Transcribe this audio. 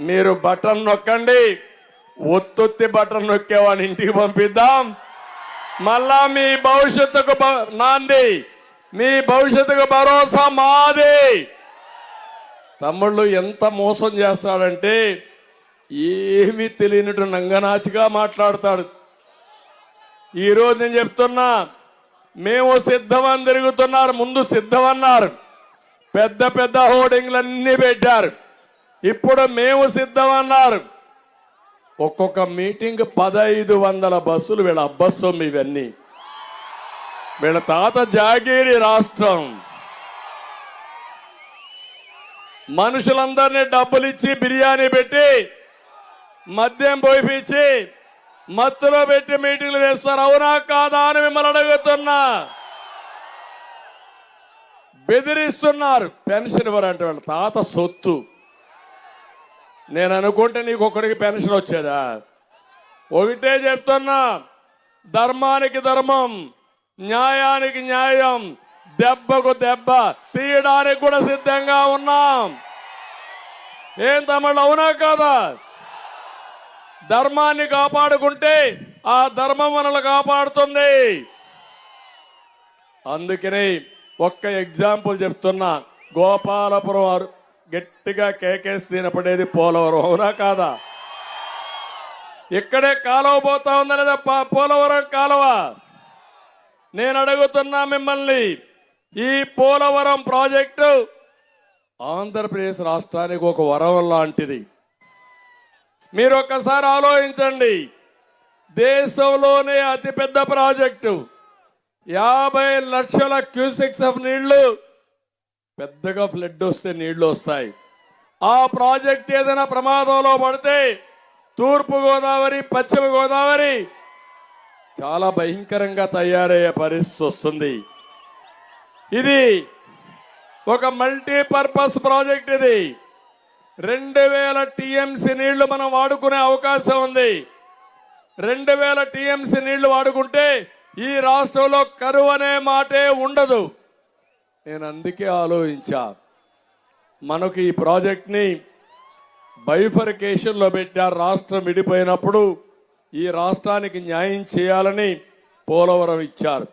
మీరు బటన్ నొక్కండి, ఒత్తొత్తి బటన్ నొక్కేవాడిని ఇంటికి పంపిద్దాం. మళ్ళా మీ భవిష్యత్తుకు నాంది, మీ భవిష్యత్తుకు భరోసా మాది. తమ్ముళ్ళు ఎంత మోసం చేస్తాడంటే ఏమీ తెలియనట్టు నంగనాచిగా మాట్లాడతాడు. ఈరోజు నేను చెప్తున్నా, మేము సిద్ధమని తిరుగుతున్నారు. ముందు సిద్ధమన్నారు, పెద్ద పెద్ద హోర్డింగ్లన్నీ పెట్టారు. ఇప్పుడు మేము సిద్ధమన్నారు. ఒక్కొక్క మీటింగ్ 1500 బస్సులు. వీళ్ళ అబ్బస్సం ఇవన్నీ. వీళ్ళ తాత జాగీరి రాష్ట్రం. మనుషులందరినీ డబ్బులిచ్చి బిర్యానీ పెట్టి మద్యం పోయిపించి మత్తులో పెట్టి మీటింగ్లు వేస్తారు. అవునా కాదా అని మిమ్మల్ని అడుగుతున్నా. బెదిరిస్తున్నారు. పెన్షన్ ఇవ్వరంటే వాళ్ళ తాత సొత్తు. నేను అనుకుంటే నీకు ఒక్కడికి పెన్షన్ వచ్చేదా? ఒకటే చెప్తున్నా, ధర్మానికి ధర్మం, న్యాయానికి న్యాయం, దెబ్బకు దెబ్బ తీయడానికి కూడా సిద్ధంగా ఉన్నాం. ఏం తమ్ముళ్ళు, అవునా కాదా? ధర్మాన్ని కాపాడుకుంటే ఆ ధర్మం మనల్ని కాపాడుతుంది. అందుకని ఒక్క ఎగ్జాంపుల్ చెప్తున్నా. గోపాలపురం వారు గట్టిగా కేకేసి తినపడేది పోలవరం, అవునా కాదా? ఇక్కడే కాలువ పోతా ఉందా లేదా? పోలవరం కాలువ. నేను అడుగుతున్నా మిమ్మల్ని, ఈ పోలవరం ప్రాజెక్టు ఆంధ్రప్రదేశ్ రాష్ట్రానికి ఒక వరం లాంటిది. మీరు ఒక్కసారి ఆలోచించండి. దేశంలోనే అతిపెద్ద ప్రాజెక్టు, 50 లక్షల క్యూసెక్స్ ఆఫ్ నీళ్లు. పెద్దగా ఫ్లడ్ వస్తే నీళ్లు వస్తాయి. ఆ ప్రాజెక్ట్ ఏదైనా ప్రమాదంలో పడితే తూర్పు గోదావరి, పశ్చిమ గోదావరి చాలా భయంకరంగా తయారయ్యే పరిస్థితి వస్తుంది. ఇది ఒక మల్టీపర్పస్ ప్రాజెక్ట్. ఇది 2000 టీఎంసీ నీళ్లు మనం వాడుకునే అవకాశం ఉంది. 2000 టీఎంసీ నీళ్లు వాడుకుంటే ఈ రాష్ట్రంలో కరువు అనే మాటే ఉండదు. నేను అందుకే ఆలోచించా, మనకు ఈ ప్రాజెక్ట్ని బైఫర్కేషన్లో పెట్టారు. రాష్ట్రం విడిపోయినప్పుడు ఈ రాష్ట్రానికి న్యాయం చేయాలని పోలవరం ఇచ్చారు.